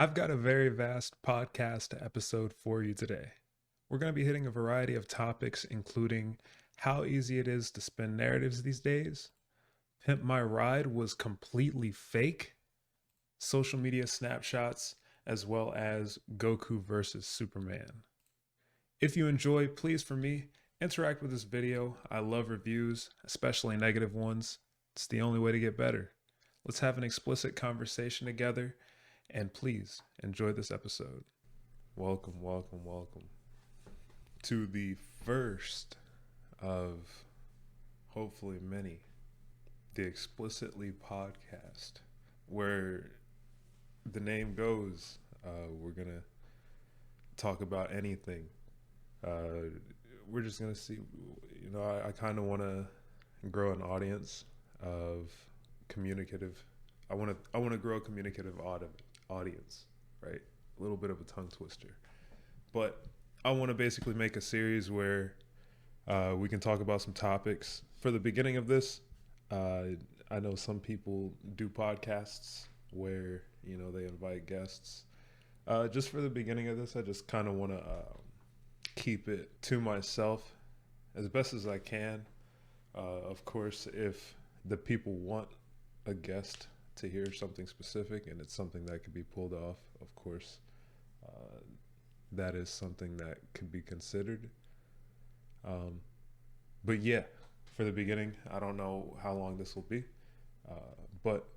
I've got a very vast podcast episode for you today. We're going to be hitting a variety of topics, including how easy it is to spin narratives these days, Pimp My Ride was completely fake, social media snapshots, as well as Goku versus Superman. If you enjoy, please, for me, interact with this video. I love reviews, especially negative ones. It's the only way to get better. Let's have an explicit conversation together, and please enjoy this episode. Welcome to the first of hopefully many, the Explicitly podcast, where the name goes, we're gonna talk about anything. Uh, we're just gonna see. I kind of want to grow an audience of communicative. I want to grow a communicative audience, right? A little bit of a tongue twister, but I want to basically make a series where we can talk about some topics. For the beginning of this, uh, I know some people do podcasts where they invite guests. Just for the beginning of this, I just kind of want to keep it to myself as best as I can. Of course, if the people want a guest to hear something specific and it's something that could be pulled off, of course, uh, that is something that could be considered. Um, but yeah, for the beginning, I don't know how long this will be, uh, but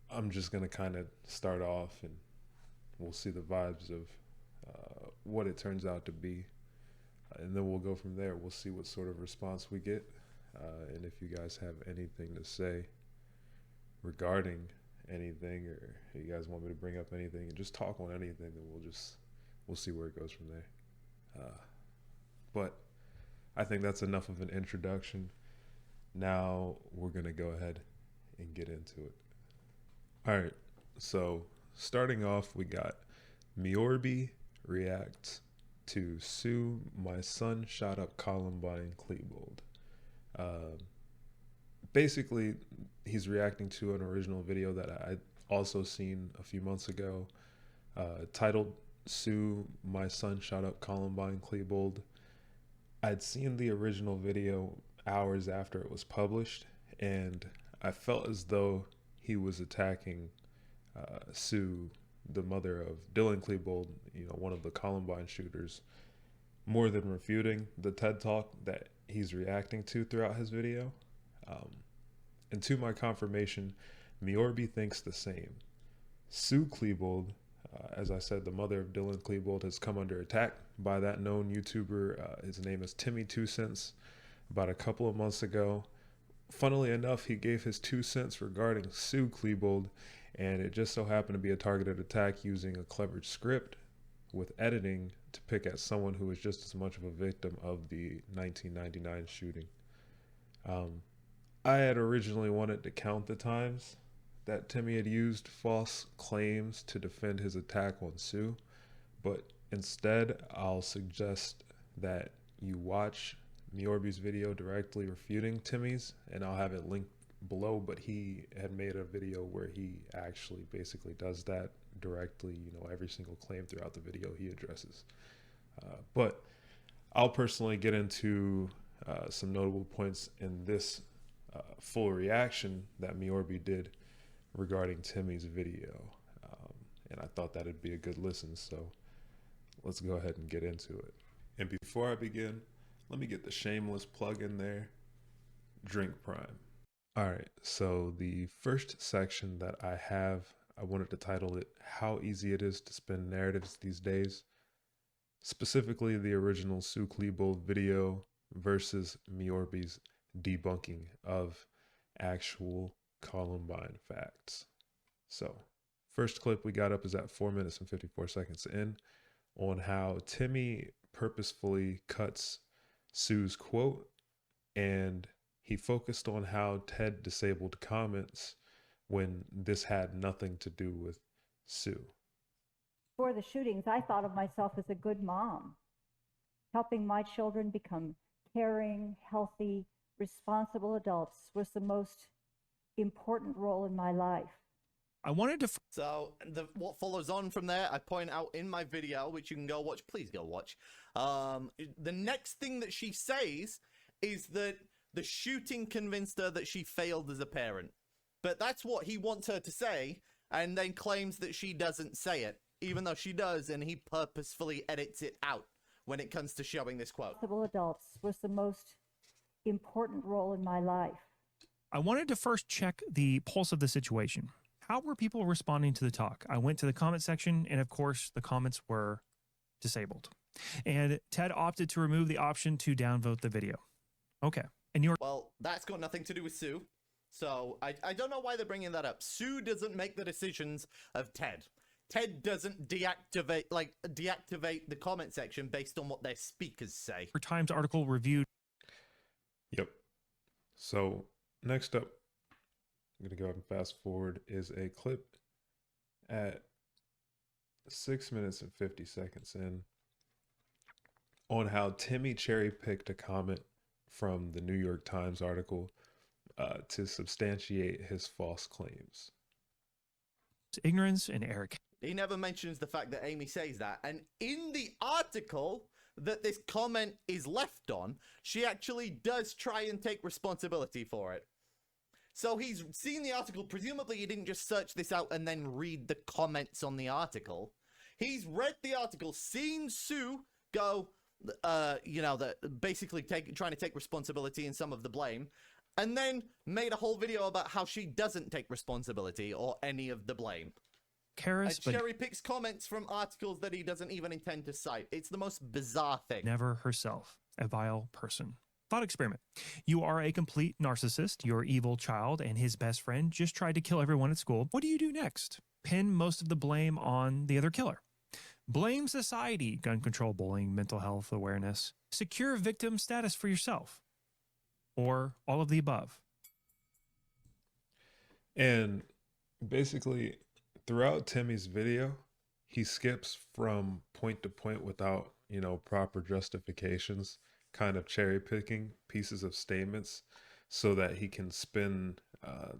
I'm just gonna kind of start off, and we'll see the vibes of what it turns out to be, and then we'll go from there. We'll see what sort of response we get, and if you guys have anything to say regarding anything, or you guys want me to bring up anything and just talk on anything, then we'll see where it goes from there. But I think that's enough of an introduction. Now we're gonna go ahead and get into it. All right. So starting off, we got Miorbi reacts to Sue, my son shot up Columbine Klebold. Uh, Basically, he's reacting to an original video that I also seen a few months ago, titled "Sue, my son shot up Columbine Klebold." I'd seen the original video hours after it was published, and I felt as though he was attacking Sue, the mother of Dylan Klebold, one of the Columbine shooters, more than refuting the TED Talk that he's reacting to throughout his video. Um, and to my confirmation, Miorbi thinks the same. Sue Klebold, as I said, the mother of Dylan Klebold, has come under attack by that known YouTuber. His name is Timmy 2 Cents. About a couple of months ago, funnily enough, he gave his 2 cents regarding Sue Klebold, and it just so happened to be a targeted attack using a clever script with editing to pick at someone who was just as much of a victim of the 1999 shooting. Um, I had originally wanted to count the times that Timmy had used false claims to defend his attack on Sue, but instead I'll suggest that you watch Miorbi's video directly refuting Timmy's, and I'll have it linked below. But he had made a video where he actually basically does that directly, every single claim throughout the video he addresses. But I'll personally get into some notable points in this full reaction that Miorbi did regarding Timmy's video. And I thought that'd be a good listen, so let's go ahead and get into it. And before I begin, let me get the shameless plug in there. Drink Prime. All right, so the first section that I wanted to title it How Easy It Is to Spin Narratives These Days, specifically the original Sue Klebold video versus Miorbi's debunking of actual Columbine facts. So, first clip we got up is at 4 minutes and 54 seconds in, on how Timmy purposefully cuts Sue's quote, and he focused on how Ted disabled comments when this had nothing to do with Sue. Before the shootings, I thought of myself as a good mom, helping my children become caring, healthy, responsible adults was the most important role in my life. I wanted to... So what follows on from there, I point out in my video, which you can go watch. Please go watch. The next thing that she says is that the shooting convinced her that she failed as a parent. But that's what he wants her to say, and then claims that she doesn't say it, even though she does, and he purposefully edits it out when it comes to showing this quote. Responsible adults was the most important role in my life. I wanted to first check the pulse of the situation. How were people responding to the talk? I went to the comment section, and of course, the comments were disabled. And Ted opted to remove the option to downvote the video. Okay. And you're... Well, that's got nothing to do with Sue. So I don't know why they're bringing that up. Sue doesn't make the decisions of Ted. Ted doesn't deactivate the comment section based on what their speakers say. Times article reviewed. Yep. So next up, I'm going to go ahead and fast forward, is a clip at 6 minutes and 50 seconds in on how Timmy cherry-picked a comment from the New York Times article to substantiate his false claims. Ignorance and Eric. He never mentions the fact that Amy says that. And in the article that this comment is left on, she actually does try and take responsibility for it. So he's seen the article. Presumably he didn't just search this out and then read the comments on the article. He's read the article, seen Sue go, basically trying to take responsibility and some of the blame, and then made a whole video about how she doesn't take responsibility or any of the blame. Karis, but cherry picks comments from articles that he doesn't even intend to cite. It's the most bizarre thing. never herself, a vile person. Thought experiment. You are a complete narcissist. Your evil child and his best friend just tried to kill everyone at school. What do you do next? Pin most of the blame on the other killer. Blame society, gun control, bullying, mental health awareness. Secure victim status for yourself. Or all of the above. And basically, throughout Timmy's video, he skips from point to point without, proper justifications, kind of cherry picking pieces of statements so that he can spin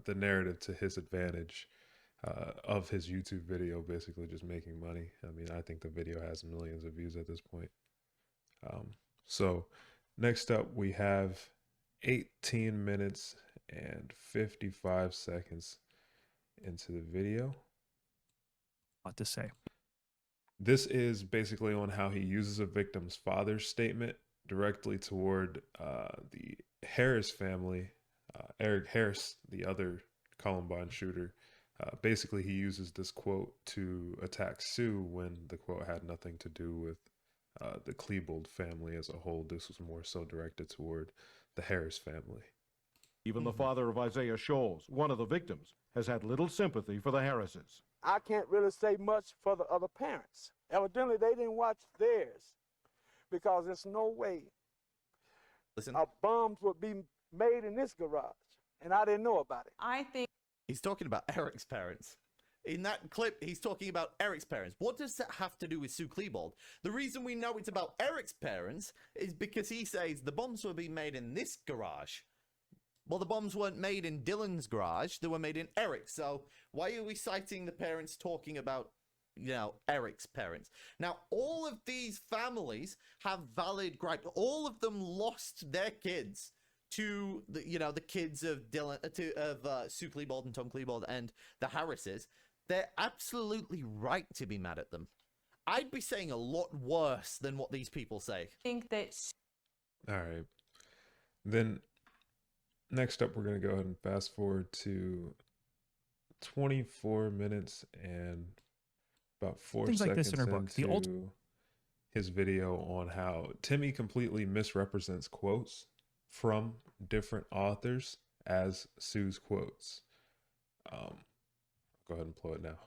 the narrative to his advantage of his YouTube video, basically just making money. I mean, I think the video has millions of views at this point. So next up, we have 18 minutes and 55 seconds into the video. What to say. This is basically on how he uses a victim's father's statement directly toward the Harris family. Eric Harris, the other Columbine shooter. Basically, he uses this quote to attack Sue when the quote had nothing to do with the Klebold family as a whole. This was more so directed toward the Harris family. Even the father of Isaiah Shoals, one of the victims, has had little sympathy for the Harrises. I can't really say much for the other parents. Evidently, they didn't watch theirs because there's no way bombs would be made in this garage, and I didn't know about it. I think He's talking about Eric's parents. In that clip, he's talking about Eric's parents. What does that have to do with Sue Klebold? The reason we know it's about Eric's parents is because he says the bombs were being made in this garage. Well, the bombs weren't made in Dylan's garage. They were made in Eric's. So why are we citing the parents talking about, Eric's parents? Now, all of these families have valid gripes. All of them lost their kids to the kids of Sue Klebold and Tom Klebold and the Harrises. They're absolutely right to be mad at them. I'd be saying a lot worse than what these people say. that All right. Then next up, we're going to go ahead and fast forward to 24 minutes and about 4 Things like seconds this in her book. The into his video on how Timmy completely misrepresents quotes from different authors as Sue's quotes. Go ahead and play it now.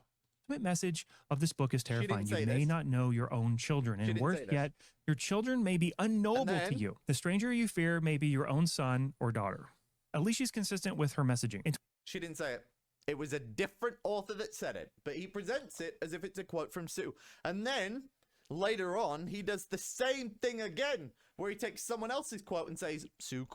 ultimate message of this book is terrifying. say You may this. not know your own children, and didn't worse say this. yet, your children may be unknowable to then- you. The stranger you fear may be your own son or daughter. At least she's consistent with her messaging. In She didn't say it. It was a different author that said it, but he presents it as if it's a quote from Sue. And then later on, he does the same thing again, where he takes someone else's quote and says, Sue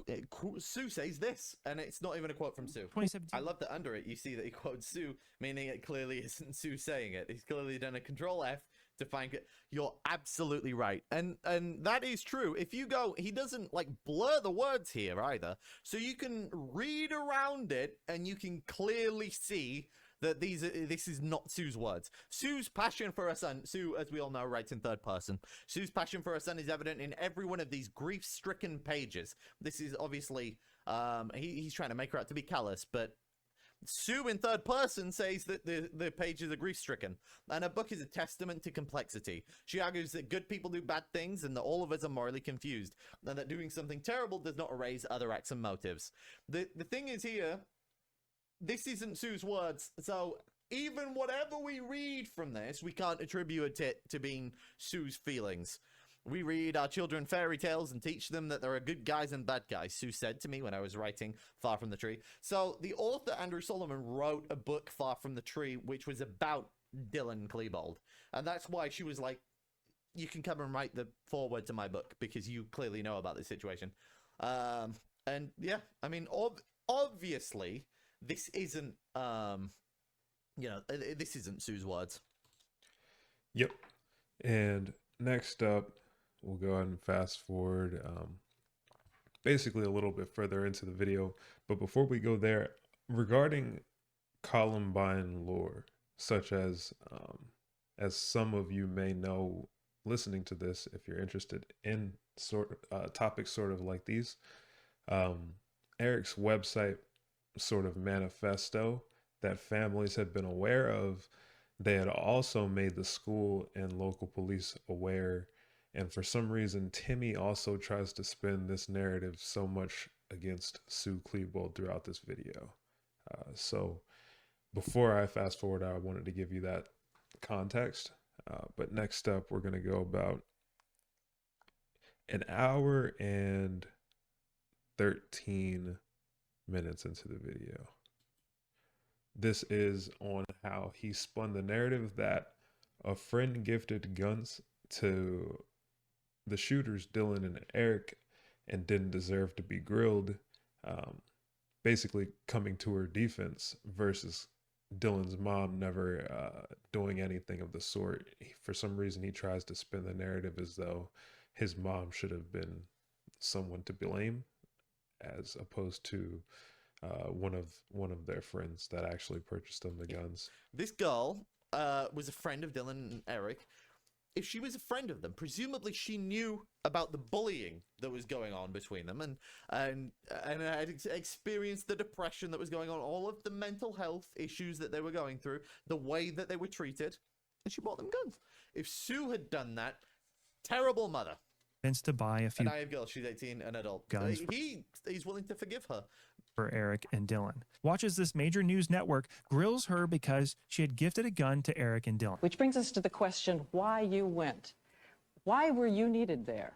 says this, and it's not even a quote from Sue. 2017. I love that under it, you see that he quotes Sue, meaning it clearly isn't Sue saying it. He's clearly done a Control F to find it. You're absolutely right, and that is true. If you go, he doesn't like blur the words here either, so you can read around it, and you can clearly see that this is not Sue's words. Sue's passion for her son, Sue, as we all know, writes in third person. Sue's passion for her son is evident in every one of these grief-stricken pages. This is obviously, he's trying to make her out to be callous, but Sue in third person says that the pages are grief-stricken, and her book is a testament to complexity. She argues that good people do bad things and that all of us are morally confused, and that doing something terrible does not erase other acts and motives. The thing is here, this isn't Sue's words, so even whatever we read from this, we can't attribute it to being Sue's feelings. We read our children fairy tales and teach them that there are good guys and bad guys, Sue said to me when I was writing Far From the Tree. So the author, Andrew Solomon, wrote a book, Far From the Tree, which was about Dylan Klebold. And that's why she was like, you can come and write the foreword to my book, because you clearly know about this situation. And yeah, I mean, obviously, this isn't, this isn't Sue's words. Yep. And next up, we'll go ahead and fast forward basically a little bit further into the video. But before we go there, regarding Columbine lore, such as some of you may know listening to this, if you're interested in topics sort of like these, Eric's website sort of manifesto that families had been aware of, they had also made the school and local police aware. And for some reason, Timmy also tries to spin this narrative so much against Sue Klebold throughout this video. So before I fast forward, I wanted to give you that context. But next up, we're going to go about an hour and 13 minutes into the video. This is on how he spun the narrative that a friend gifted guns to the shooters, Dylan and Eric, and didn't deserve to be grilled, basically coming to her defense, versus Dylan's mom never doing anything of the sort. For some reason, he tries to spin the narrative as though his mom should have been someone to blame, as opposed to one of their friends that actually purchased them the guns. This girl was a friend of Dylan and Eric. If she was a friend of them, presumably she knew about the bullying that was going on between them, and had experienced the depression that was going on, all of the mental health issues that they were going through, the way that they were treated, and she bought them guns. If Sue had done that, terrible mother. To buy a few And I have girl, she's 18, an adult. guns. He's willing to forgive her. For Eric and Dylan. Watches this major news network grills her because she had gifted a gun to Eric and Dylan. Which brings us to the question why you went. Why were you needed there?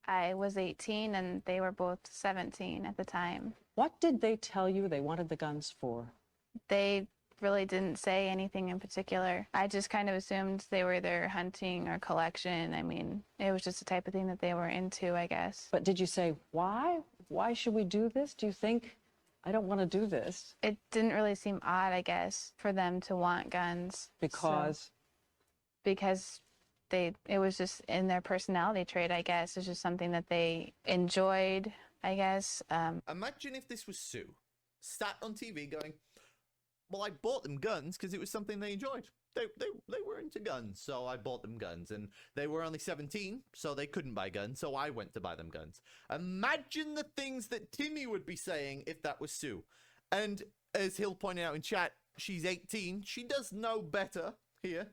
I was 18 and they were both 17 at the time. What did they tell you they wanted the guns for? They really didn't say anything in particular. I just kind of assumed they were either hunting or collection. I mean, it was just the type of thing that they were into, I guess. But did you say, why? Why should we do this? Do you think, I don't want to do this? It didn't really seem odd, I guess, for them to want guns. Because? Because it was just in their personality trait, I guess. It's just something that they enjoyed, I guess. Imagine if this was Sue, sat on TV going, well, I bought them guns because it was something they enjoyed. They were into guns, so I bought them guns. And they were only 17, so they couldn't buy guns, so I went to buy them guns. Imagine the things that Timmy would be saying if that was Sue. And as Hill pointed out in chat, she's 18. She does know better here.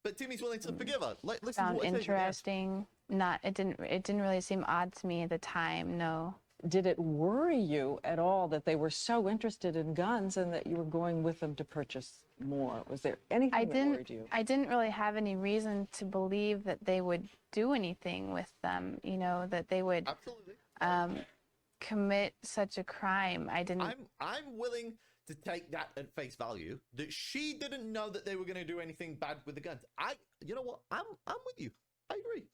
But Timmy's willing to forgive her. Listen Found to what interesting. It didn't really seem odd to me at the time, no. Did it worry you at all that they were so interested in guns and that you were going with them to purchase more? Was there anything that worried you? I didn't really have any reason to believe that they would do anything with them, you know, that they would Absolutely. commit such a crime. I didn't. I'm willing to take that at face value, that she didn't know that they were going to do anything bad with the guns. You know what? I'm with you. I agree.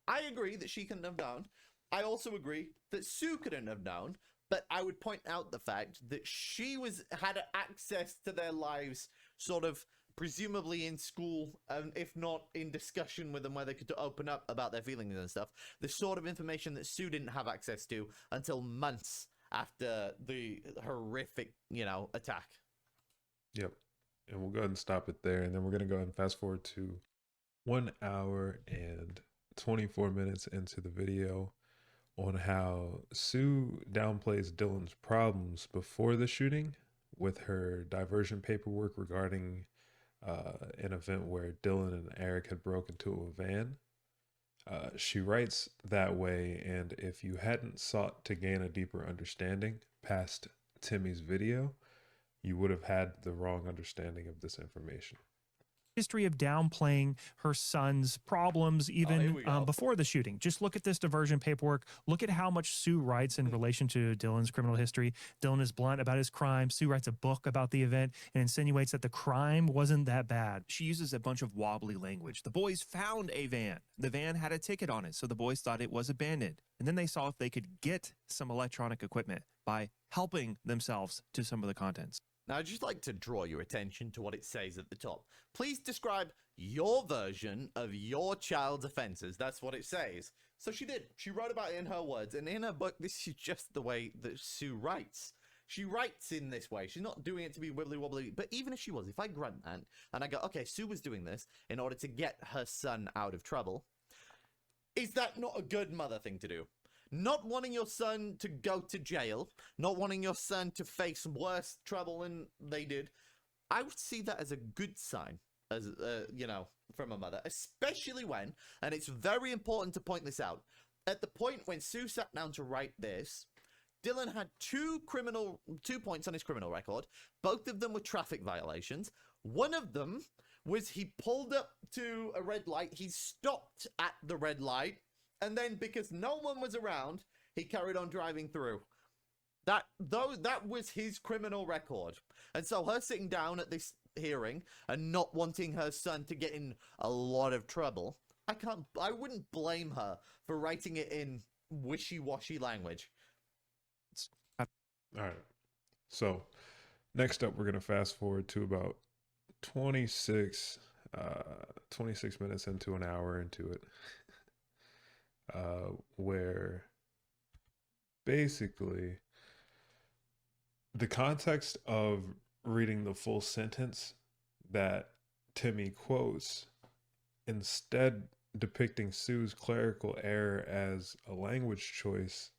I agree that she couldn't have known. I also agree that Sue couldn't have known, but I would point out the fact that she had access to their lives, sort of presumably in school, if not in discussion with them where they could open up about their feelings and stuff. The sort of information that Sue didn't have access to until months after the horrific, attack. Yep. And we'll go ahead and stop it there. And then we're going to go ahead and fast forward to 1 hour and 24 minutes into the video on how Sue downplays Dylan's problems before the shooting with her diversion paperwork regarding an event where Dylan and Eric had broken into a van. She writes that way, and if you hadn't sought to gain a deeper understanding past Timmy's video, you would have had the wrong understanding of this information. History of downplaying her son's problems even before the shooting. Just look at this diversion paperwork. Look at how much Sue writes in relation to Dylan's criminal history. Dylan is blunt about his crime. Sue writes a book about the event and insinuates that the crime wasn't that bad. She uses a bunch of wobbly language. The boys found a van. The van had a ticket on it, so the boys thought it was abandoned. And then they saw if they could get some electronic equipment by helping themselves to some of the contents. Now, I'd just like to draw your attention to what it says at the top. Please describe your version of your child's offenses. That's what it says. So she did. She wrote about it in her words. And in her book, this is just the way that Sue writes. She writes in this way. She's not doing it to be wibbly-wobbly. But even if she was, if I grunt that and I go, okay, Sue was doing this in order to get her son out of trouble, is that not a good mother thing to do? Not wanting your son to go to jail, not wanting your son to face worse trouble than they did, I would see that as a good sign, as from a mother, especially when, and it's very important to point this out, at the point when Sue sat down to write this, Dylan had two points on his criminal record. Both of them were traffic violations. One of them was he pulled up to a red light. He stopped at the red light. And then, because no one was around, he carried on driving through. That was his criminal record. And so her sitting down at this hearing and not wanting her son to get in a lot of trouble, I wouldn't blame her for writing it in wishy-washy language. All right. So next up, we're going to fast forward to about 26 minutes into an hour into it. Where basically the context of reading the full sentence that Timmy quotes, instead depicting Sue's clerical error as a language choice,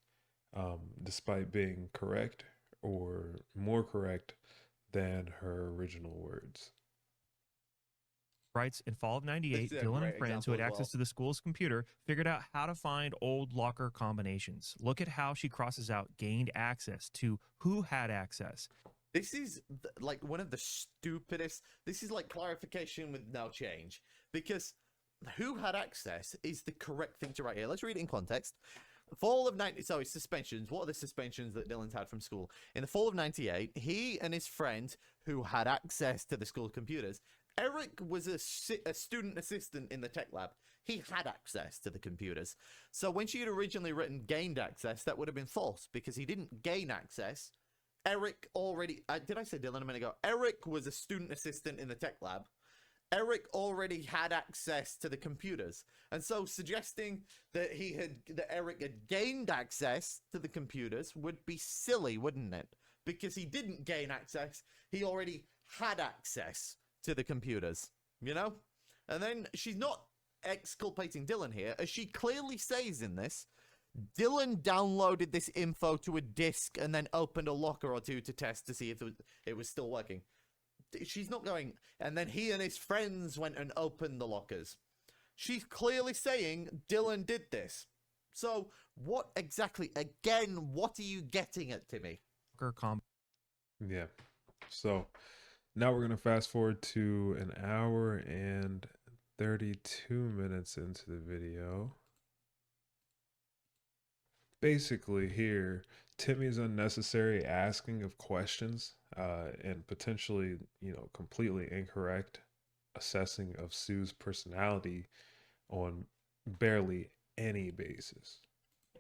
despite being correct or more correct than her original words. Writes, in fall of 98, Dylan and friends who had access to the school's computer figured out how to find old locker combinations. Look at how she crosses out gained access to who had access. This is like one of the stupidest. This is like clarification with no change. Because who had access is the correct thing to write here. Let's read it in context. Fall of 90, so it's suspensions. What are the suspensions that Dylan's had from school? In the fall of 98, he and his friend who had access to the school computers, Eric was a student assistant in the tech lab. He had access to the computers. So when she had originally written gained access, that would have been false because he didn't gain access. Eric already... did I say Dylan a minute ago? Eric was a student assistant in the tech lab. Eric already had access to the computers. And so suggesting that Eric had gained access to the computers would be silly, wouldn't it? Because he didn't gain access. He already had access to the computers, And then she's not exculpating Dylan here, as she clearly says in this. Dylan downloaded this info to a disk and then opened a locker or two to test to see if it was still working. She's not going, and then he and his friends went and opened the lockers. She's clearly saying Dylan did this. So what exactly, again, what are you getting at, Timmy? Yeah. So now we're going to fast forward to an hour and 32 minutes into the video. Basically here, Timmy's unnecessary asking of questions and potentially, completely incorrect assessing of Sue's personality on barely any basis.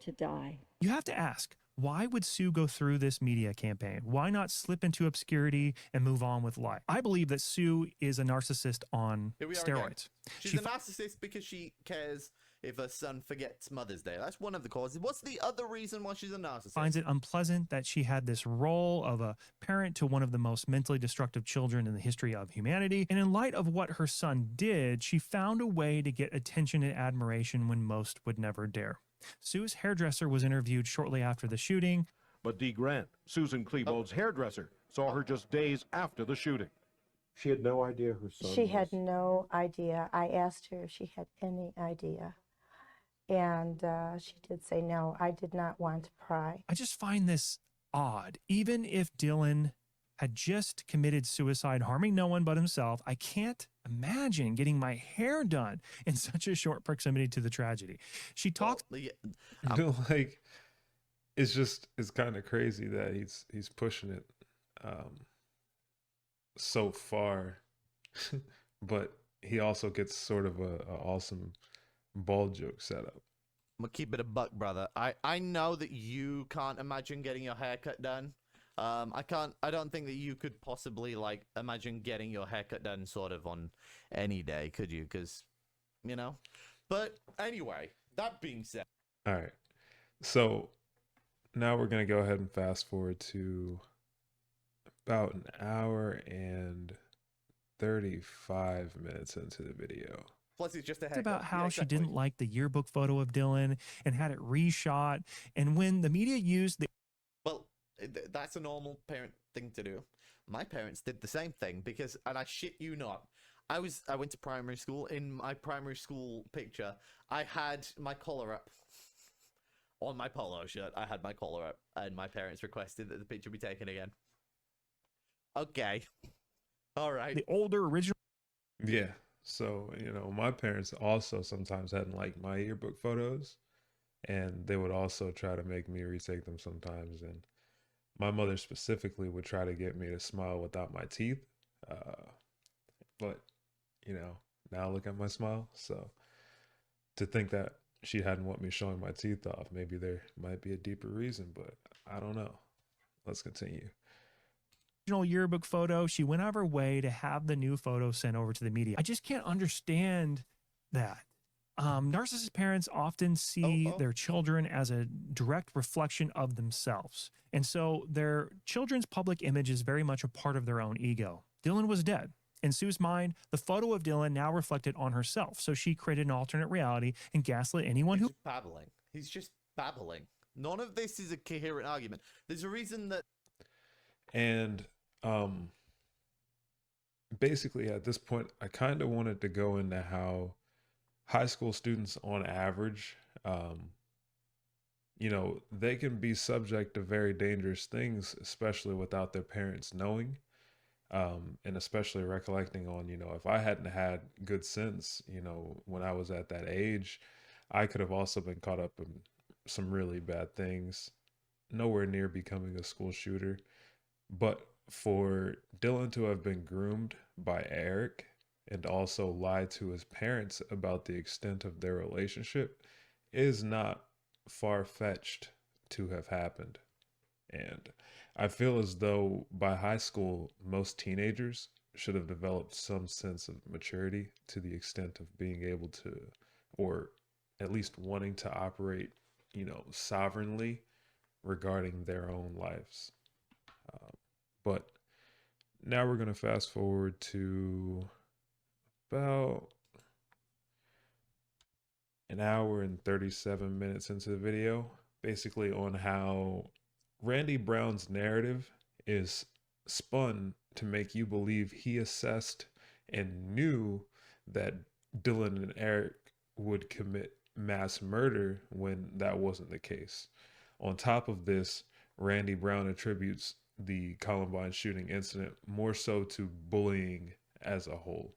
To die. You have to ask, why would Sue go through this media campaign? Why not slip into obscurity and move on with life? I believe that Sue is a narcissist on Here we are again. steroids. She's a narcissist because she cares if her son forgets Mother's Day. That's one of the causes. What's the other reason why she's a narcissist? Finds it unpleasant that she had this role of a parent to one of the most mentally destructive children in the history of humanity. And in light of what her son did, she found a way to get attention and admiration when most would never dare. Sue's hairdresser was interviewed shortly after the shooting. But Dee Grant, Susan Klebold's hairdresser, saw her just days after the shooting. She had no idea her son She had no idea. I asked her if she had any idea. And she did say, no, I did not want to pry. I just find this odd. Even if Dylan had just committed suicide, harming no one but himself, I can't imagine getting my hair done in such a short proximity to the tragedy. She talks like, it's kind of crazy that he's pushing it so far, but he also gets sort of a awesome ball joke setup. I'm gonna keep it a buck, brother. I know that you can't imagine getting your haircut done. I don't think that you could possibly like imagine getting your haircut done sort of on any day, could you? Because, but anyway, that being said. All right. So now we're going to go ahead and fast forward to about an hour and 35 minutes into the video. Plus, it's just a about how she didn't like the yearbook photo of Dylan and had it reshot. And when the media used the... Well, that's a normal parent thing to do. My parents did the same thing because, and I shit you not, I went to primary school. In my primary school picture, I had my collar up. On my polo shirt, I had my collar up, and my parents requested that the picture be taken again. Okay. All right. The older original... Yeah. So, my parents also sometimes hadn't liked my yearbook photos, and they would also try to make me retake them sometimes. And my mother specifically would try to get me to smile without my teeth. But, now look at my smile. So to think that she hadn't want me showing my teeth off, maybe there might be a deeper reason, but I don't know. Let's continue. Yearbook photo, she went out of her way to have the new photo sent over to the media. I just can't understand that. Narcissist parents often see their children as a direct reflection of themselves. And so their children's public image is very much a part of their own ego. Dylan was dead. In Sue's mind, the photo of Dylan now reflected on herself. So she created an alternate reality and gaslit anyone who... babbling. He's just babbling. None of this is a coherent argument. There's a reason that... And basically at this point, I kind of wanted to go into how high school students on average, they can be subject to very dangerous things, especially without their parents knowing, and especially recollecting on, if I hadn't had good sense, when I was at that age, I could have also been caught up in some really bad things, nowhere near becoming a school shooter. But for Dylan to have been groomed by Eric and also lied to his parents about the extent of their relationship is not far-fetched to have happened. And I feel as though by high school, most teenagers should have developed some sense of maturity to the extent of being able to, or at least wanting to operate, sovereignly regarding their own lives. But now we're going to fast forward to about an hour and 37 minutes into the video, basically on how Randy Brown's narrative is spun to make you believe he assessed and knew that Dylan and Eric would commit mass murder when that wasn't the case. On top of this, Randy Brown attributes the Columbine shooting incident more so to bullying as a whole.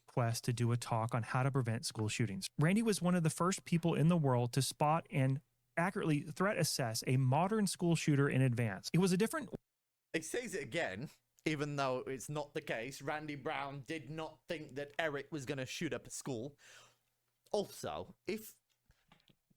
Quest to do a talk on how to prevent school shootings. Randy was one of the first people in the world to spot and accurately threat assess a modern school shooter in advance. It was a different. It says it again, even though it's not the case. Randy Brown did not think that Eric was going to shoot up a school. Also,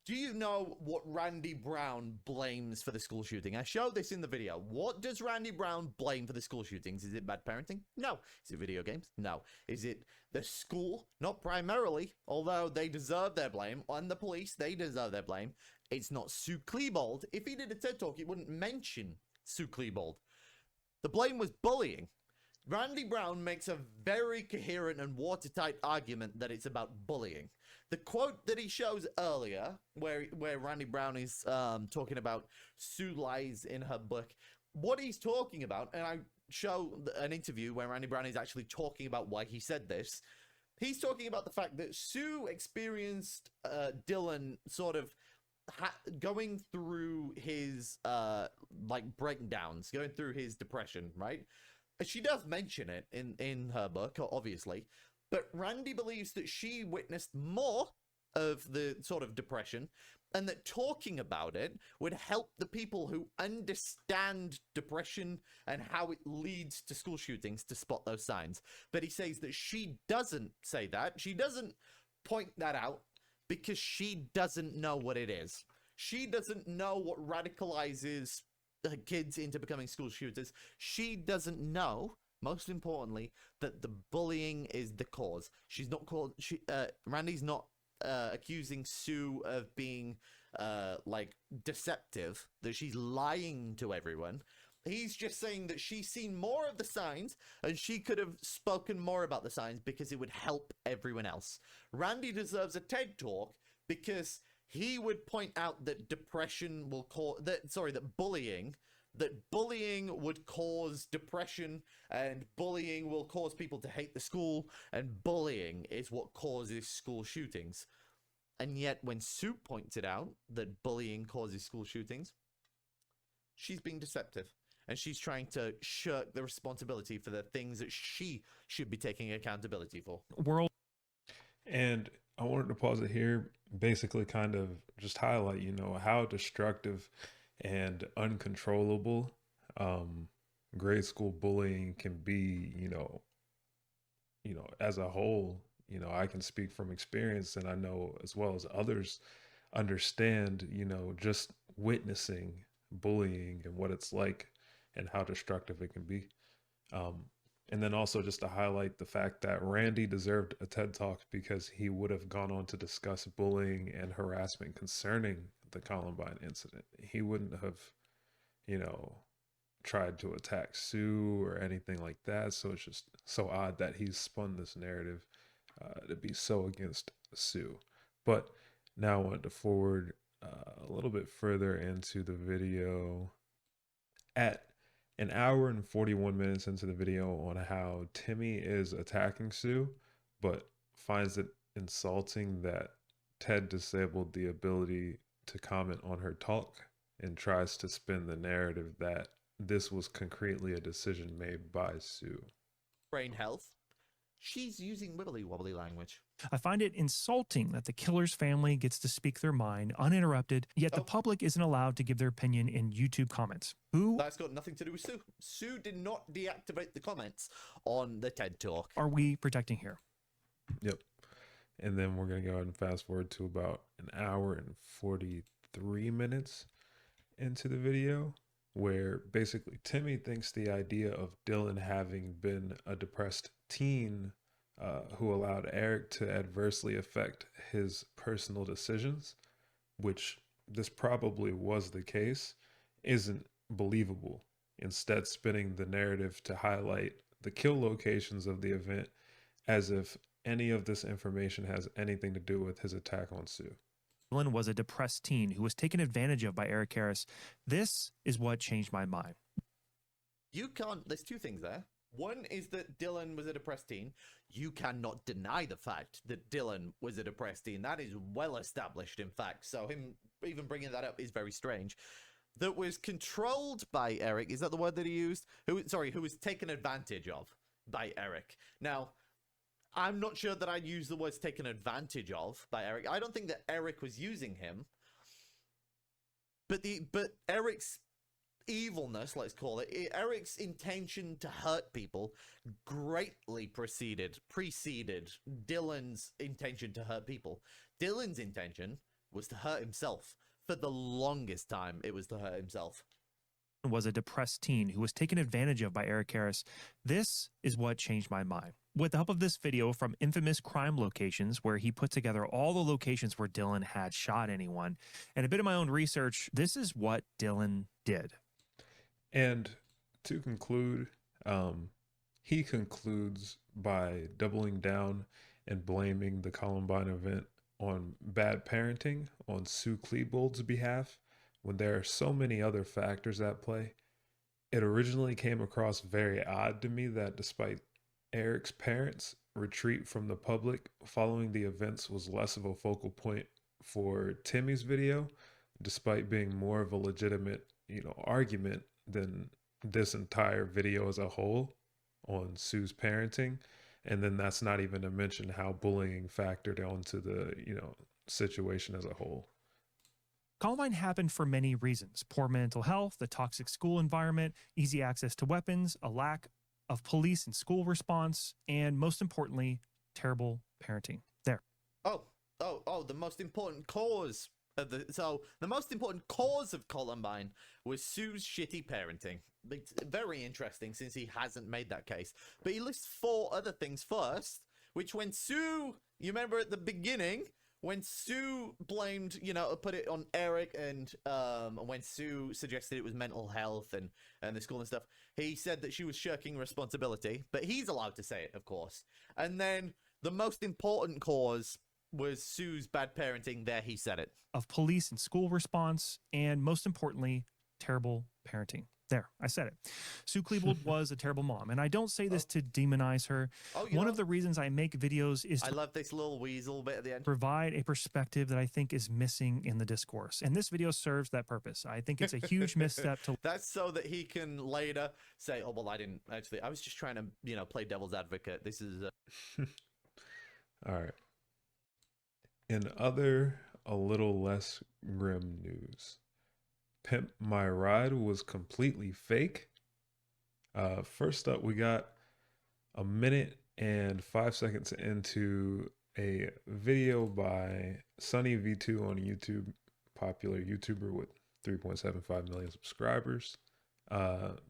do you know what Randy Brown blames for the school shooting? I showed this in the video. What does Randy Brown blame for the school shootings? Is it bad parenting? No. Is it video games? No. Is it the school? Not primarily, although they deserve their blame. And the police, they deserve their blame. It's not Sue Klebold. If he did a TED Talk, he wouldn't mention Sue Klebold. The blame was bullying. Randy Brown makes a very coherent and watertight argument that it's about bullying. The quote that he shows earlier, where Randy Brown is talking about Sue lies in her book, what he's talking about, and I show an interview where Randy Brown is actually talking about why he said this. He's talking about the fact that Sue experienced Dylan sort of going through his like breakdowns, going through his depression, right? She does mention it in her book, obviously, but Randy believes that she witnessed more of the sort of depression and that talking about it would help the people who understand depression and how it leads to school shootings to spot those signs. But he says that she doesn't say that. She doesn't point that out because she doesn't know what it is. She doesn't know what radicalizes kids into becoming school shooters. She doesn't know, most importantly, that the bullying is the cause. She's not called. Randy's not accusing Sue of being like deceptive, that she's lying to everyone. He's just saying that she's seen more of the signs and she could have spoken more about the signs because it would help everyone else. Randy deserves a TED Talk because he would point out that depression will cause that bullying would cause depression, and bullying will cause people to hate the school, and bullying is what causes school shootings. And yet when Sue pointed out that bullying causes school shootings, she's being deceptive. And she's trying to shirk the responsibility for the things that she should be taking accountability for. And I wanted to pause it here, basically kind of just highlight, how destructive and uncontrollable grade school bullying can be, as a whole. I can speak from experience, and I know as well as others understand, just witnessing bullying and what it's like and how destructive it can be. And then also just to highlight the fact that Randy deserved a TED Talk because he would have gone on to discuss bullying and harassment concerning the Columbine incident. He wouldn't have, tried to attack Sue or anything like that. So it's just so odd that he's spun this narrative to be so against Sue. But now I want to forward a little bit further into the video at an hour and 41 minutes into the video on how Timmy is attacking Sue, but finds it insulting that Ted disabled the ability to comment on her talk and tries to spin the narrative that this was concretely a decision made by Sue. Brain health. She's using wibbly wobbly language. I find it insulting that the killer's family gets to speak their mind uninterrupted, yet the public isn't allowed to give their opinion in YouTube comments. That's got nothing to do with Sue. Sue did not deactivate the comments on the TED Talk. Are we protecting here? Yep. And then we're going to go ahead and fast forward to about an hour and 43 minutes into the video, where basically Timmy thinks the idea of Dylan having been a depressed teen who allowed Eric to adversely affect his personal decisions, which this probably was the case, isn't believable. Instead, spinning the narrative to highlight the kill locations of the event as if any of this information has anything to do with his attack on Sue. Dylan was a depressed teen who was taken advantage of by Eric Harris. This is what changed my mind. There's two things there. One is that Dylan was a depressed teen. You cannot deny the fact that Dylan was a depressed teen. That is well established, in fact. So him even bringing that up is very strange. That was controlled by Eric. Is that the word that he used? Who was taken advantage of by Eric. Now, I'm not sure that I'd use the words taken advantage of by Eric. I don't think that Eric was using him. But Eric's evilness, let's call it, Eric's intention to hurt people greatly preceded Dylan's intention to hurt people. Dylan's intention was to hurt himself. For the longest time, it was to hurt himself. Was a depressed teen who was taken advantage of by Eric Harris. This is what changed my mind. With the help of this video from Infamous Crime Locations, where he put together all the locations where Dylan had shot anyone, and a bit of my own research, this is what Dylan did. And to conclude, he concludes by doubling down and blaming the Columbine event on bad parenting on Sue Klebold's behalf, when there are so many other factors at play. It originally came across very odd to me that despite Eric's parents' retreat from the public following the events was less of a focal point for Timmy's video, despite being more of a legitimate, argument than this entire video as a whole on Sue's parenting. And then that's not even to mention how bullying factored onto the, situation as a whole. Columbine happened for many reasons: poor mental health, the toxic school environment, easy access to weapons, a lack of police and school response, and most importantly, terrible parenting. There. The most important cause of the most important cause of Columbine was Sue's shitty parenting. It's very interesting since he hasn't made that case. But he lists 4 other things first, which when Sue, you remember at the beginning, when Sue blamed, put it on Eric, and when Sue suggested it was mental health and the school and stuff, he said that she was shirking responsibility, but he's allowed to say it, of course. And then the most important cause was Sue's bad parenting. There, he said it. Of police and school response, and most importantly, terrible parenting. There, I said it. Sue Klebold was a terrible mom, and I don't say this to demonize her. One of the reasons I make videos is I love this little weasel bit at the end. Provide a perspective that I think is missing in the discourse, and this video serves that purpose. I think it's a huge misstep to... That's so that he can later say, oh, well, I didn't actually, I was just trying to, play devil's advocate. This is... All right. In other, a little less grim news, Pimp My Ride was completely fake. First up, we got a minute and 5 seconds into a video by Sunny V2 on YouTube, popular YouTuber with 3.75 million subscribers.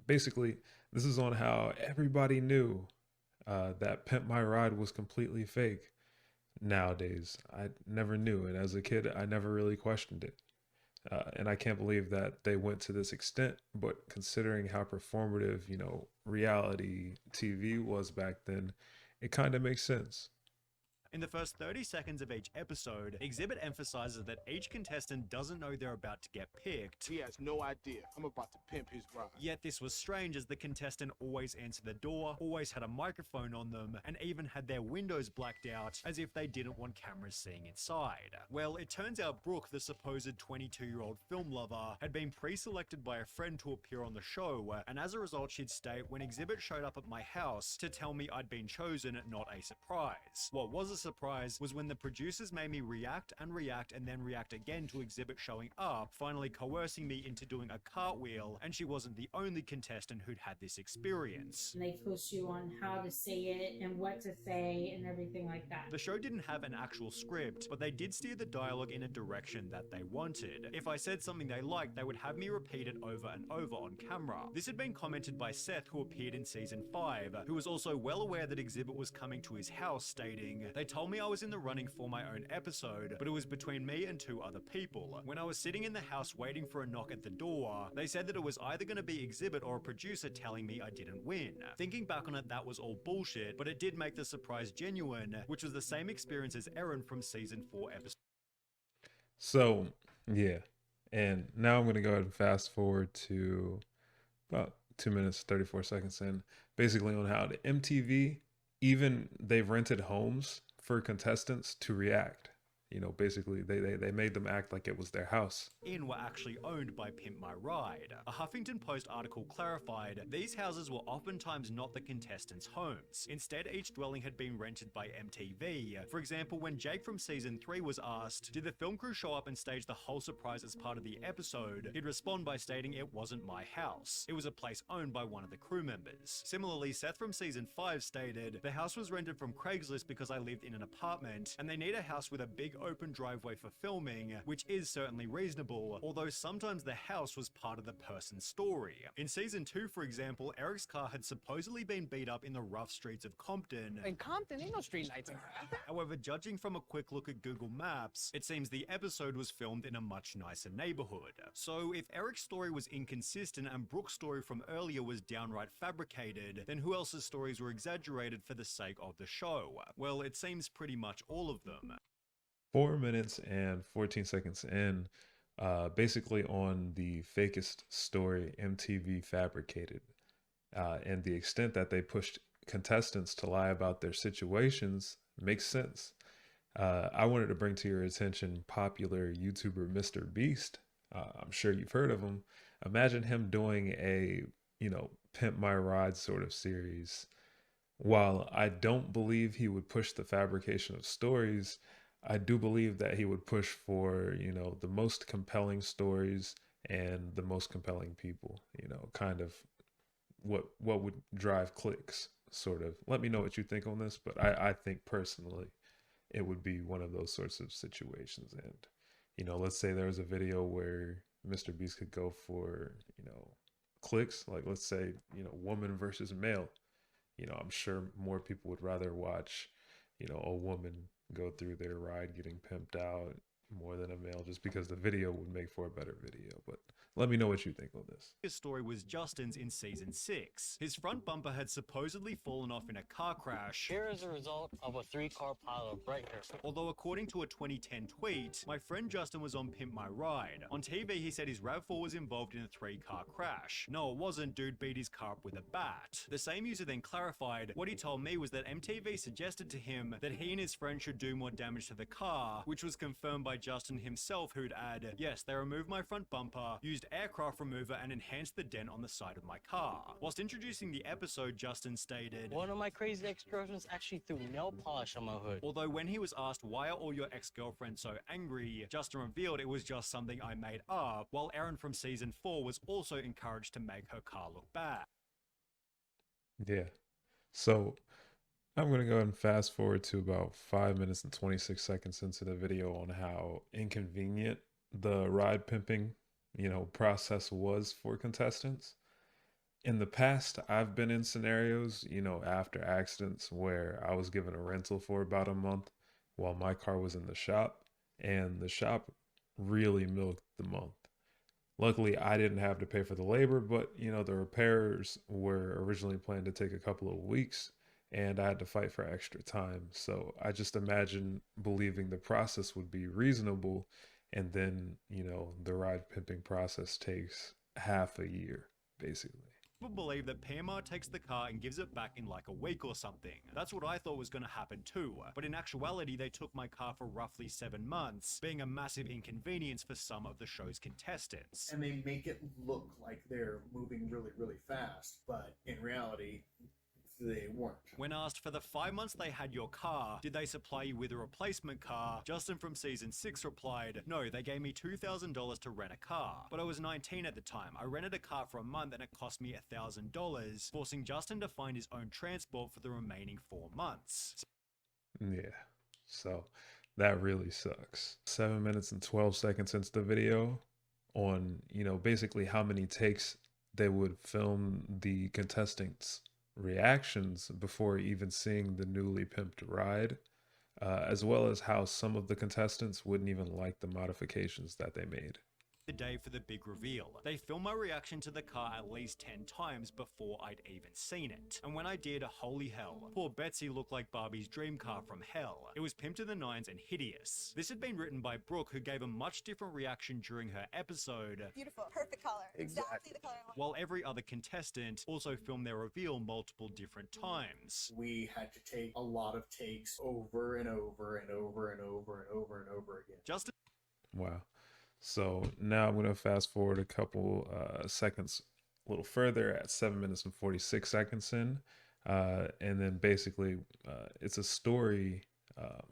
Basically, this is on how everybody knew that Pimp My Ride was completely fake. Nowadays, I never knew it. As a kid, I never really questioned it. And I can't believe that they went to this extent, but considering how performative, reality TV was back then, it kind of makes sense. In the first 30 seconds of each episode, Exhibit emphasizes that each contestant doesn't know they're about to get picked. He has no idea. I'm about to pimp his ride. Yet this was strange, as the contestant always answered the door, always had a microphone on them, and even had their windows blacked out, as if they didn't want cameras seeing inside. Well, it turns out Brooke, the supposed 22-year-old film lover, had been pre-selected by a friend to appear on the show, and as a result she'd state, when Exhibit showed up at my house to tell me I'd been chosen, not a surprise. What was a surprise was when the producers made me react and then react again to Exhibit showing up, finally coercing me into doing a cartwheel, and she wasn't the only contestant who'd had this experience. They coach you on how to say it and what to say and everything like that. The show didn't have an actual script, but they did steer the dialogue in a direction that they wanted. If I said something they liked, they would have me repeat it over and over on camera. This had been commented by Seth, who appeared in season 5, who was also well aware that Exhibit was coming to his house, stating, "They told me I was in the running for my own episode, but it was between me and 2 other people. When I was sitting in the house waiting for a knock at the door, they said that it was either going to be Exhibit or a producer telling me I didn't win. Thinking back on it, that was all bullshit, but it did make the surprise genuine, which was the same experience as Erin from season 4 episode." So, yeah. And now I'm going to go ahead and fast forward to about 2 minutes, 34 seconds in, basically on how the MTV, even they've rented homes for contestants to react. You know, basically they made them act like it was their house. In were actually owned by Pimp My Ride. A Huffington Post article clarified these houses were oftentimes not the contestants' homes. Instead, each dwelling had been rented by MTV. For example, when Jake from season 3 was asked, did the film crew show up and stage the whole surprise as part of the episode, he'd respond by stating it wasn't my house. It was a place owned by one of the crew members. Similarly, Seth from season 5 stated, the house was rented from Craigslist because I lived in an apartment, and they need a house with a big open driveway for filming, which is certainly reasonable, although sometimes the house was part of the person's story. In season 2, for example, Eric's car had supposedly been beat up in the rough streets of Compton. In Compton, ain't no street lights. However, judging from a quick look at Google Maps, it seems the episode was filmed in a much nicer neighborhood. So if Eric's story was inconsistent and Brooke's story from earlier was downright fabricated, then who else's stories were exaggerated for the sake of the show? Well, it seems pretty much all of them. 4 minutes and 14 seconds in, basically on the fakest story MTV fabricated, and the extent that they pushed contestants to lie about their situations makes sense. I wanted to bring to your attention popular YouTuber Mr. Beast. I'm sure you've heard of him. Imagine him doing a, Pimp My Ride sort of series. While I don't believe he would push the fabrication of stories, I do believe that he would push for, the most compelling stories and the most compelling people, kind of what would drive clicks, sort of. Let me know what you think on this, but I think personally it would be one of those sorts of situations. And, let's say there was a video where Mr. Beast could go for, clicks, like let's say, woman versus male. I'm sure more people would rather watch, a woman go through their ride getting pimped out more than a male, just because the video would make for a better video. But let me know what you think on this. His story was Justin's in season 6. His front bumper had supposedly fallen off in a car crash. Here is a result of a 3-car pileup right here. Although according to a 2010 tweet, my friend Justin was on Pimp My Ride. On TV, he said his RAV4 was involved in a 3-car crash. No, it wasn't. Dude beat his car up with a bat. The same user then clarified, what he told me was that MTV suggested to him that he and his friend should do more damage to the car, which was confirmed by Justin himself, who'd add, yes, they removed my front bumper, used aircraft remover, and enhanced the dent on the side of my car. Whilst introducing the episode, Justin stated, one of my crazy ex-girlfriends actually threw nail polish on my hood. Although when he was asked why are all your ex-girlfriends so angry, Justin revealed it was just something I made up, while Erin from season 4 was also encouraged to make her car look bad. Yeah. So I'm going to go ahead and fast forward to about 5 minutes and 26 seconds into the video on how inconvenient the ride pimping, process was for contestants. In the past, I've been in scenarios, after accidents where I was given a rental for about a month while my car was in the shop, and the shop really milked the month. Luckily, I didn't have to pay for the labor, but, the repairs were originally planned to take a couple of weeks, and I had to fight for extra time. So I just imagine believing the process would be reasonable, and then, the ride pimping process takes half a year, basically. People believe that PMR takes the car and gives it back in like a week or something. That's what I thought was going to happen too, but in actuality they took my car for roughly 7 months, being a massive inconvenience for some of the show's contestants. And they make it look like they're moving really, really fast, but in reality, they weren't. When asked for the 5 months they had your car, did they supply you with a replacement car? Justin from season 6 replied, no, they gave me $2,000 to rent a car. But I was 19 at the time. I rented a car for a month and it cost me $1,000, forcing Justin to find his own transport for the remaining 4 months. Yeah, so that really sucks. 7 minutes and 12 seconds into the video on, basically how many takes they would film the contestants' reactions before even seeing the newly pimped ride, as well as how some of the contestants wouldn't even like the modifications that they made. the day for the big reveal. They filmed my reaction to the car at least 10 times before I'd even seen it. And when I did, holy hell, poor Betsy looked like Barbie's dream car from hell. It was pimped to the nines and hideous. This had been written by Brooke, who gave a much different reaction during her episode. Beautiful, perfect color. Exactly the color I want. While every other contestant also filmed their reveal multiple different times. We had to take a lot of takes over and over and over and over and over and over again. Just Wow. So now I'm going to fast forward a couple seconds a little further at 7 minutes and 46 seconds in. And then basically it's a story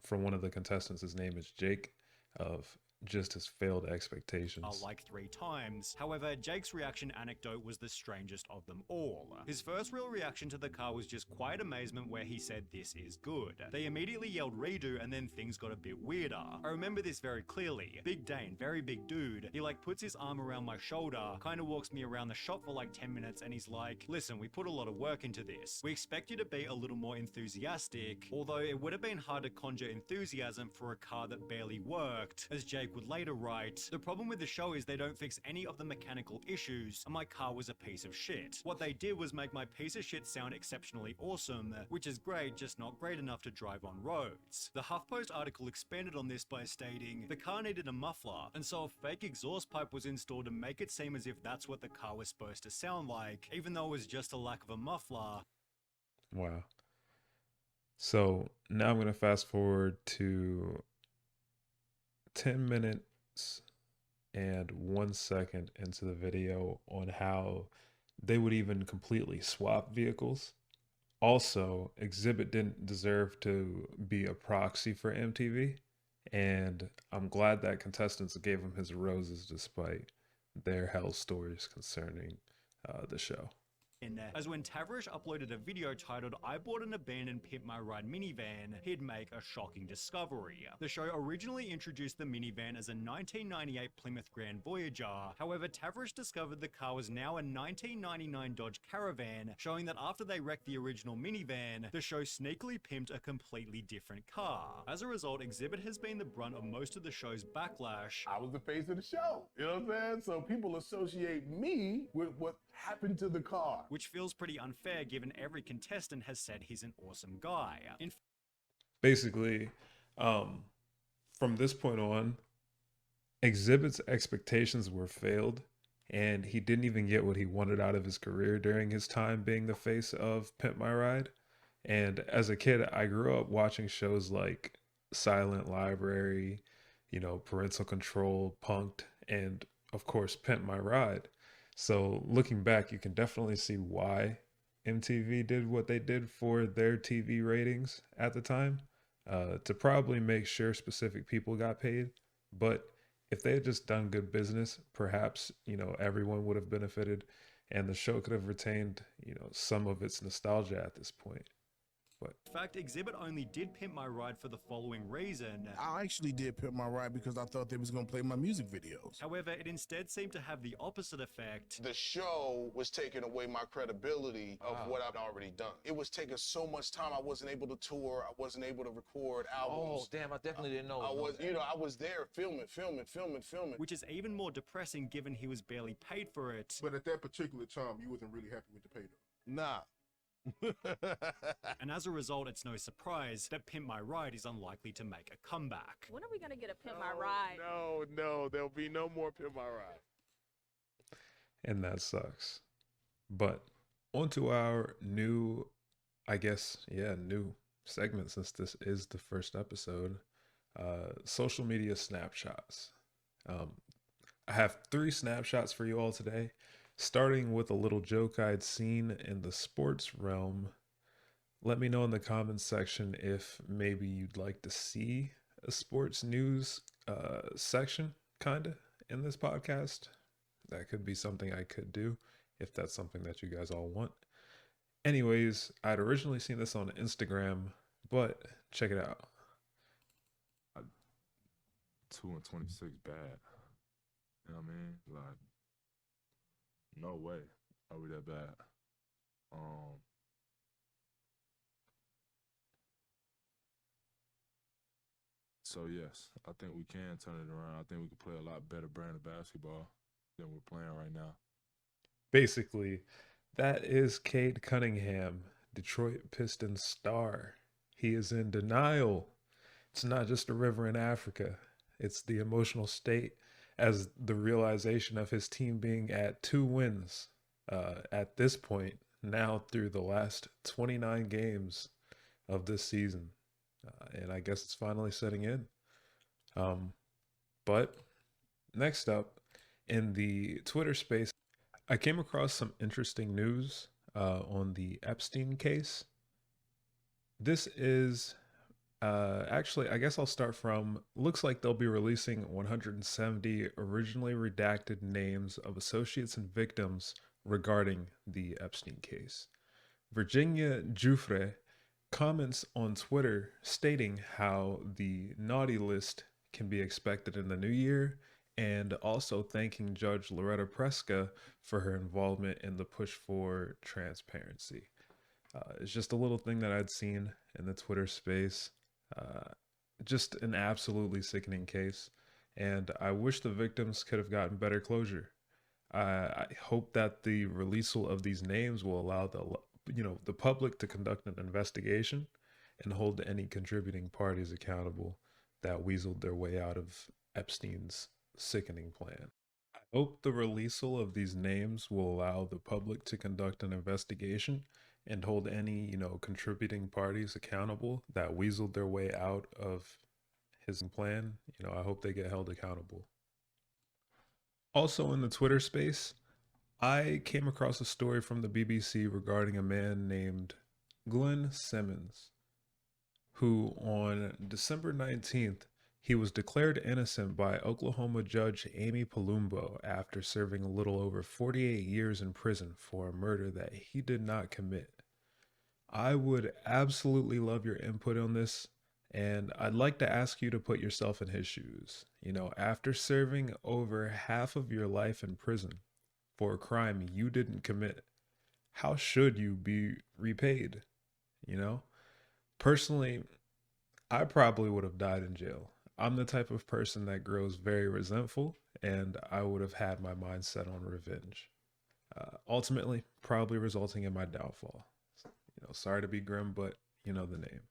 from one of the contestants. His name is Jake, of just his failed expectations. Like 3 times. However, Jake's reaction anecdote was the strangest of them all. His first real reaction to the car was just quiet amazement where he said, "This is good." They immediately yelled redo and then things got a bit weirder. I remember this very clearly. Big Dane, very big dude, he like puts his arm around my shoulder, kind of walks me around the shop for like 10 minutes and he's like, "Listen, we put a lot of work into this. We expect you to be a little more enthusiastic," although it would have been hard to conjure enthusiasm for a car that barely worked. As Jake would later write, "The problem with the show is they don't fix any of the mechanical issues, and my car was a piece of shit. What they did was make my piece of shit sound exceptionally awesome, which is great, just not great enough to drive on roads." The HuffPost article expanded on this by stating, "The car needed a muffler, and so a fake exhaust pipe was installed to make it seem as if that's what the car was supposed to sound like, even though it was just a lack of a muffler." Wow. So now I'm going to fast forward to 10 minutes and 1 second into the video on how they would even completely swap vehicles. Also, Exhibit didn't deserve to be a proxy for MTV, and I'm glad that contestants gave him his roses despite their hell stories concerning the show. As when Tavrish uploaded a video titled "I Bought an Abandoned Pimp My Ride minivan," he'd make a shocking discovery. The show originally introduced the minivan as a 1998 Plymouth Grand Voyager. However, Tavrish discovered the car was now a 1999 Dodge Caravan, showing that after they wrecked the original minivan, the show sneakily pimped a completely different car. As a result, Exhibit has been the brunt of most of the show's backlash. I was the face of the show, you know what I'm saying? So people associate me with what happened to the car. Which feels pretty unfair given every contestant has said he's an awesome guy. Basically, from this point on, Exhibit's expectations were failed, and he didn't even get what he wanted out of his career during his time being the face of Pimp My Ride. And as a kid, I grew up watching shows like Silent Library, Parental Control, Punk'd, and of course, Pimp My Ride. So looking back, you can definitely see why MTV did what they did for their TV ratings at the time, to probably make sure specific people got paid. But if they had just done good business, perhaps, everyone would have benefited and the show could have retained, some of its nostalgia at this point. In fact, Exhibit only did Pimp My Ride for the following reason. I actually did Pimp My Ride because I thought they was going to play my music videos. However, it instead seemed to have the opposite effect. The show was taking away my credibility of what I'd already done. It was taking so much time. I wasn't able to tour. I wasn't able to record albums. Oh, damn, I definitely didn't know. I was there filming. Which is even more depressing given he was barely paid for it. But at that particular time, you wasn't really happy with the pay though. Nah. And as a result, it's no surprise that Pimp My Ride is unlikely to make a comeback. When are we gonna get a Pimp My Ride? No, there'll be no more Pimp My Ride. And that sucks. But onto our new segment, since this is the first episode, social media snapshots. I have 3 snapshots for you all today. Starting with a little joke I'd seen in the sports realm. Let me know in the comments section if maybe you'd like to see a sports news section, kinda, in this podcast. That could be something I could do, if that's something that you guys all want. Anyways, I'd originally seen this on Instagram, but check it out. 2-26 bad. You know what I mean? Like, no way are we that bad. So yes, I think we can turn it around. I think we can play a lot better brand of basketball than we're playing right now. Basically, that is Cade Cunningham, Detroit Pistons star. He is in denial. It's not just a river in Africa, it's the emotional state as the realization of his team being at 2 wins at this point, now through the last 29 games of this season. And I guess it's finally setting in. But next up, in the Twitter space, I came across some interesting news on the Epstein case. This is actually, I guess I'll start from looks like they'll be releasing 170 originally redacted names of associates and victims regarding the Epstein case. Virginia Giuffre comments on Twitter stating how the naughty list can be expected in the new year, and also thanking Judge Loretta Preska for her involvement in the push for transparency. It's just a little thing that I'd seen in the Twitter space. Just an absolutely sickening case, and I wish the victims could have gotten better closure. I hope that the releasal of these names will allow the public to conduct an investigation and hold any contributing parties accountable that weaseled their way out of Epstein's sickening plan. I hope the releasal of these names will allow the public to conduct an investigation and hold any, contributing parties accountable that weaseled their way out of his plan. I hope they get held accountable. Also in the Twitter space, I came across a story from the BBC regarding a man named Glenn Simmons, who on December 19th, he was declared innocent by Oklahoma judge Amy Palumbo after serving a little over 48 years in prison for a murder that he did not commit. I would absolutely love your input on this, and I'd like to ask you to put yourself in his shoes. After serving over half of your life in prison for a crime you didn't commit, how should you be repaid? Personally, I probably would have died in jail. I'm the type of person that grows very resentful, and I would have had my mind set on revenge. Ultimately, probably resulting in my downfall. Sorry to be grim, but you know the name.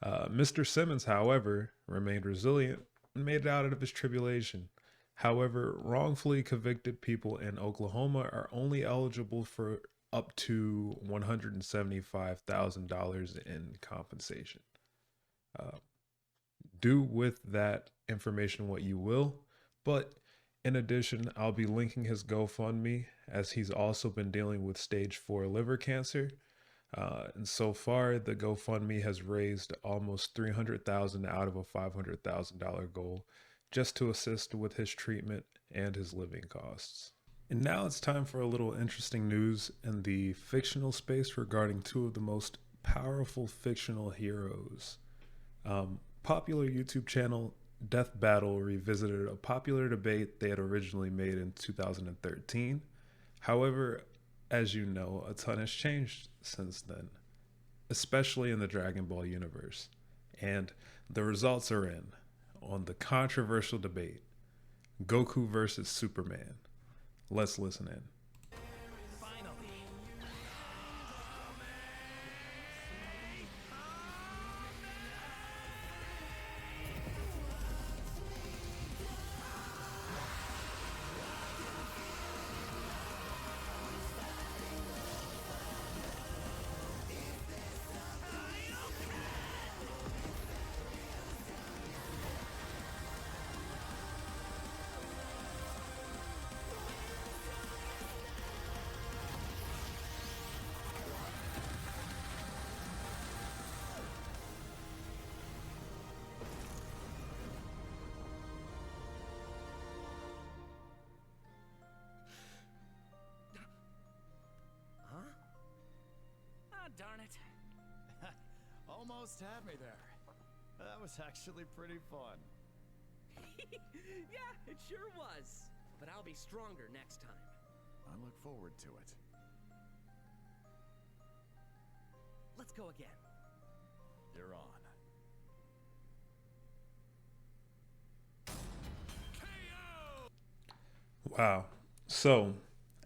Mr. Simmons, however, remained resilient and made it out of his tribulation. However, wrongfully convicted people in Oklahoma are only eligible for up to $175,000 in compensation. Do with that information what you will, but in addition, I'll be linking his GoFundMe as he's also been dealing with stage 4 liver cancer. And so far, the GoFundMe has raised almost $300,000 out of a $500,000 goal just to assist with his treatment and his living costs. And now it's time for a little interesting news in the fictional space regarding two of the most powerful fictional heroes. Popular YouTube channel Death Battle revisited a popular debate they had originally made in 2013. However, as you know, a ton has changed since then, especially in the Dragon Ball universe. And the results are in on the controversial debate, Goku versus Superman. Let's listen in. Darn it. Almost had me there. That was actually pretty fun. Yeah, it sure was. But I'll be stronger next time. I look forward to it. Let's go again. You're on. Wow. So,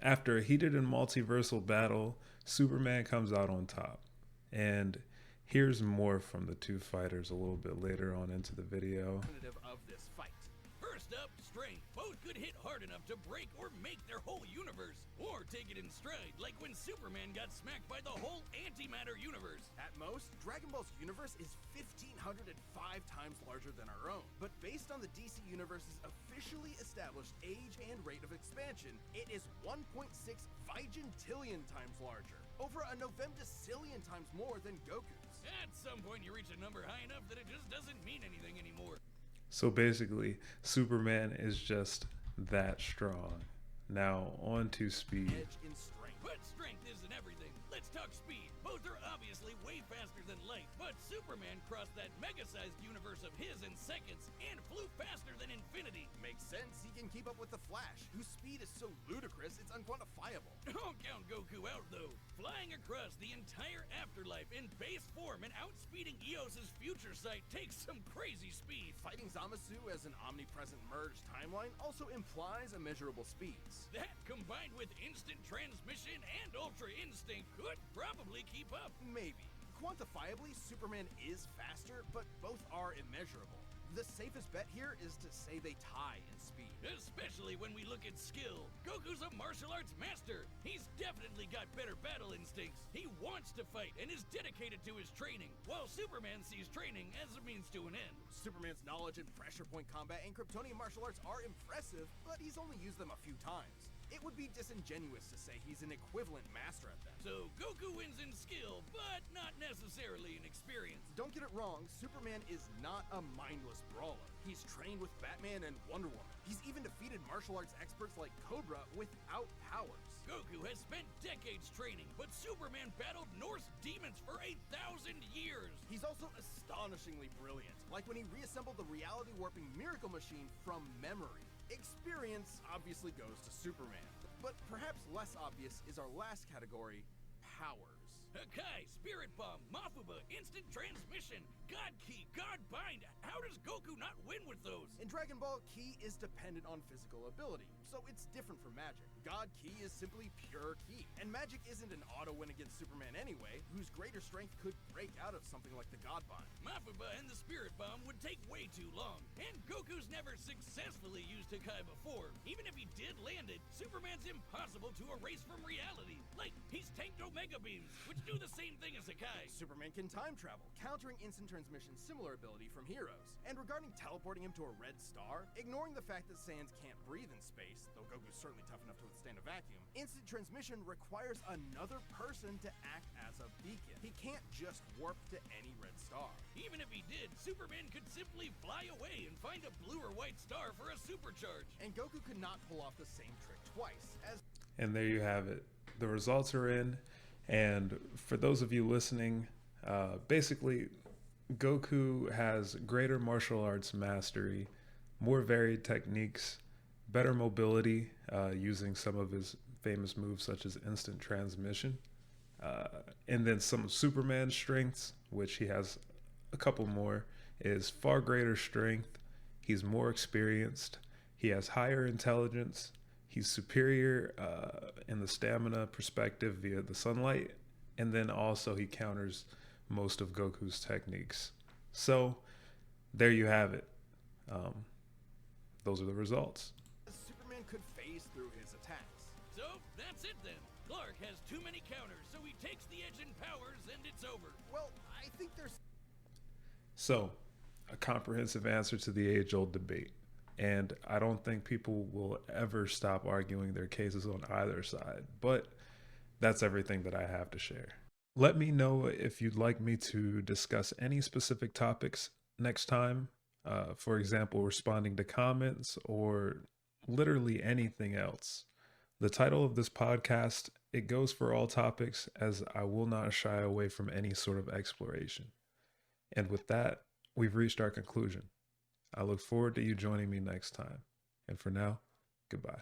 after a heated and multiversal battle, Superman comes out on top. And here's more from the two fighters a little bit later on into the video. Of this fight. First up, strength. Both could hit hard enough to break or make their whole universe, or take it in stride, like when Superman got smacked by the whole antimatter universe. At most, Dragon Ball's universe is 1,505 times larger than our own. But based on the DC Universe's officially established age and rate of expansion, it is 1.6 vigintillion times larger, over a novemdecillion times more than Goku's. At some point you reach a number high enough that it just doesn't mean anything anymore. So basically, Superman is just that strong. Now, on to speed. Edge in strength. But strength isn't everything. Let's talk speed. Both are obviously way faster than light, but Superman crossed that mega-sized universe of his in seconds and flew faster than infinity. Makes sense, he can keep up with the Flash, whose speed is so ludicrous it's unquantifiable. Don't count Goku out, though. Flying across the entire afterlife in base form and outspeeding Eos's future sight takes some crazy speed. Fighting Zamasu as an omnipresent merged timeline also implies immeasurable speeds. That, combined with instant transmission and ultra instinct, could probably keep up. Maybe. Quantifiably, Superman is faster, but both are immeasurable. The safest bet here is to say they tie in speed. Especially when we look at skill. Goku's a martial arts master. He's definitely got better battle instincts. He wants to fight and is dedicated to his training, while Superman sees training as a means to an end. Superman's knowledge in pressure point combat and Kryptonian martial arts are impressive, but he's only used them a few times. It would be disingenuous to say he's an equivalent master at them. So Goku wins in skill, but not necessarily in experience. Don't get it wrong, Superman is not a mindless brawler. He's trained with Batman and Wonder Woman. He's even defeated martial arts experts like Cobra without powers. Goku has spent decades training, but Superman battled Norse demons for 1,000 years. He's also astonishingly brilliant, like when he reassembled the reality warping miracle machine from memory. Experience obviously goes to Superman, but perhaps less obvious is our last category, powers. Hakai, Spirit Bomb, Mafuba, Instant Transmission, God Ki, God Bind. How does Goku not win with those? In Dragon Ball, Ki is dependent on physical ability, so it's different from magic. God Ki is simply pure Ki, and magic isn't an auto win against Superman anyway, whose greater strength could break out of something like the God Bind. Mafuba and the Spirit Bomb would take way too long, and Goku's never successfully used Hakai before. Even if he did land it, Superman's impossible to erase from reality. Like, he's tanked Omega Beams, which do the same thing as Hakai. Superman can time travel, countering instant transmission's similar ability from Heroes. And regarding teleporting him to a red star, ignoring the fact that Sans can't breathe in space, though Goku's certainly tough enough to withstand a vacuum, instant transmission requires another person to act as a beacon. He can't just warp to any red star. Even if he did, Superman could simply fly away and find a blue or white star for a supercharge. And Goku could not pull off the same trick twice, as... And there you have it. The results are in. And for those of you listening, basically, Goku has greater martial arts mastery, more varied techniques, better mobility using some of his famous moves such as instant transmission, and then some of Superman's strengths, which he has a couple more, is far greater strength. He's more experienced. He has higher intelligence. He's superior in the stamina perspective via the sunlight, and then also he counters most of Goku's techniques. So there you have it. Those are the results. Superman could phase through his attacks. So that's it then. Clark has too many counters, so he takes the edge in powers and it's over. Well, I think there's... So, a comprehensive answer to the age-old debate. And I don't think people will ever stop arguing their cases on either side, but that's everything that I have to share. Let me know if you'd like me to discuss any specific topics next time. For example, responding to comments or literally anything else. The title of this podcast, it goes for all topics, as I will not shy away from any sort of exploration. And with that, we've reached our conclusion. I look forward to you joining me next time. And for now, goodbye.